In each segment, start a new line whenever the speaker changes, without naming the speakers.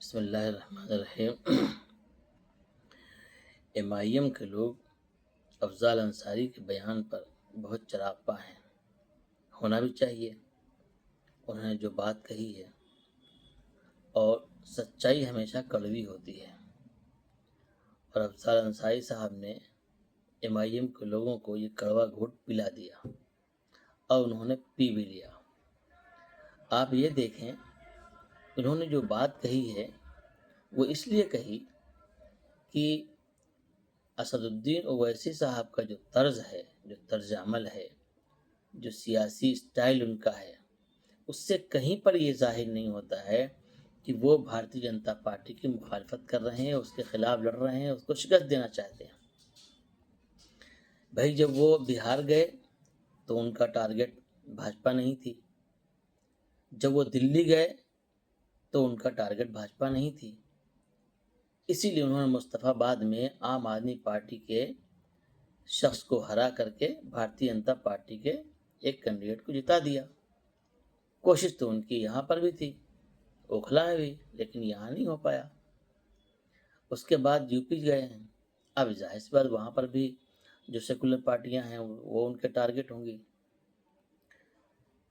بسم اللہ الرحمن الرحیم۔ ایم آئی ایم کے لوگ افضال انصاری کے بیان پر بہت چراغاں ہیں، ہونا بھی چاہیے۔ انہوں نے جو بات کہی ہے، اور سچائی ہمیشہ کڑوی ہوتی ہے، اور افضال انصاری صاحب نے ایم آئی ایم کے لوگوں کو یہ کڑوا گھونٹ پلا دیا، اور انہوں نے پی بھی لیا۔ آپ یہ دیکھیں، انہوں نے جو بات کہی ہے وہ اس لیے کہی کہ اسد الدین اویسی صاحب کا جو طرز ہے، جو طرز عمل ہے، جو سیاسی اسٹائل ان کا ہے، اس سے کہیں پر یہ ظاہر نہیں ہوتا ہے کہ وہ بھارتیہ جنتا پارٹی کی مخالفت کر رہے ہیں، اس کے خلاف لڑ رہے ہیں، اس کو شکست دینا چاہتے ہیں۔ بھائی جب وہ بہار گئے تو ان کا ٹارگٹ بھاجپا نہیں تھی، جب وہ دلی گئے تو ان کا ٹارگٹ بھاجپا نہیں تھی، اسی لیے انہوں نے مصطفی آباد میں عام آدمی پارٹی کے شخص کو ہرا کر کے بھارتیہ جنتا پارٹی کے ایک کینڈیڈیٹ کو جتا دیا۔ کوشش تو ان کی یہاں پر بھی تھی، اوکھلا میں بھی، لیکن یہاں نہیں ہو پایا۔ اس کے بعد یو پی گئے ہیں، اب ظاہر سی بات وہاں پر بھی جو سیکولر پارٹیاں ہیں وہ ان کے ٹارگٹ ہوں گی۔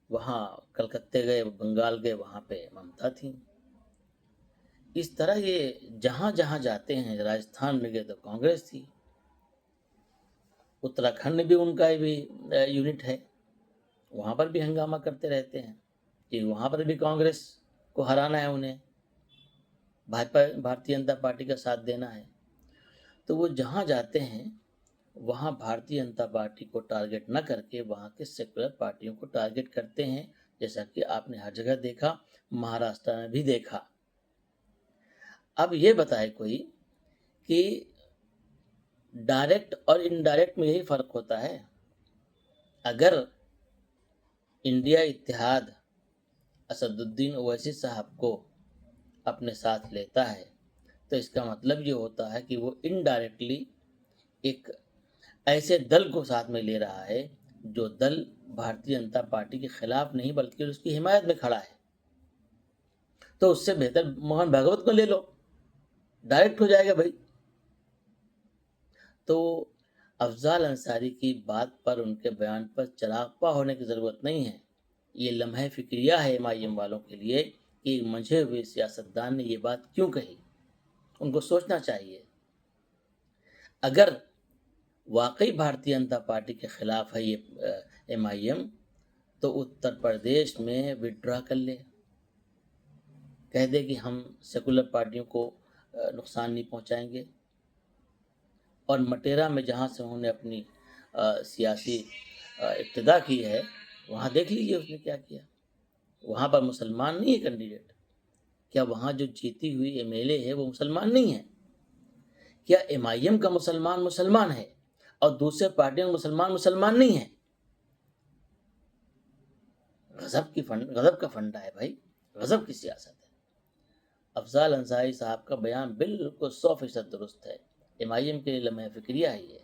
وہاں کلکتے گئے، بنگال گئے، وہاں پہ ممتا تھیں۔ اس طرح یہ جہاں جہاں جاتے ہیں، راجستھان میں گئے تو کانگریس تھی، اتراکھنڈ بھی ان کا بھی یونٹ ہے، وہاں پر بھی ہنگامہ کرتے رہتے ہیں کہ وہاں پر بھی کانگریس کو ہرانا ہے، انہیں بھارتیہ جنتا پارٹی کا ساتھ دینا ہے۔ تو وہ جہاں جاتے ہیں وہاں بھارتیہ جنتا پارٹی کو ٹارگٹ نہ کر کے وہاں کے سیکولر پارٹیوں کو ٹارگٹ کرتے ہیں، جیسا کہ آپ نے ہر جگہ دیکھا، مہاراشٹر میں بھی دیکھا۔ اب یہ بتائے کوئی کہ ڈائریکٹ اور انڈائریکٹ میں یہی فرق ہوتا ہے۔ اگر انڈیا اتحاد اسد الدین اویسی صاحب کو اپنے ساتھ لیتا ہے تو اس کا مطلب یہ ہوتا ہے کہ وہ انڈائریکٹلی ایک ایسے دل کو ساتھ میں لے رہا ہے جو دل بھارتیہ جنتا پارٹی کے خلاف نہیں بلکہ اس کی حمایت میں کھڑا ہے۔ تو اس سے بہتر موہن بھاگوت کو لے لو، ڈائریکٹ ہو جائے گا بھائی۔ تو افضال انصاری کی بات پر، ان کے بیان پر چراغاں ہونے کی ضرورت نہیں ہے۔ یہ لمحہ فکریہ ہے ایم آئی ایم والوں کے لیے کہ ایک منجھے ہوئے سیاستدان نے یہ بات کیوں کہی۔ ان کو سوچنا چاہیے، اگر واقعی بھارتیہ جنتا پارٹی کے خلاف ہے یہ ایم آئی ایم تو اتر پردیش میں وڈرا کر لے، کہہ دے کہ ہم سیکولر پارٹیوں کو نقصان نہیں پہنچائیں گے، اور مٹیرا میں جہاں سے انہوں نے اپنی سیاسی ابتدا کی ہے وہاں دیکھ لیجیے اس نے کیا کیا۔ وہاں پر مسلمان نہیں ہے کینڈیڈیٹ، کیا وہاں جو جیتی ہوئی ایم ایل اے ہے وہ مسلمان نہیں ہے؟ کیا ایم آئی ایم کا مسلمان ہے اور دوسرے پارٹیوں مسلمان نہیں ہے؟ غضب کا فنڈا ہے بھائی، غضب کی سیاست ہے۔ افضال انصاری صاحب کا بیان بالکل 100% درست ہے، ایم آئی ایم کے لیے لمحہ فکریہ ہے یہ۔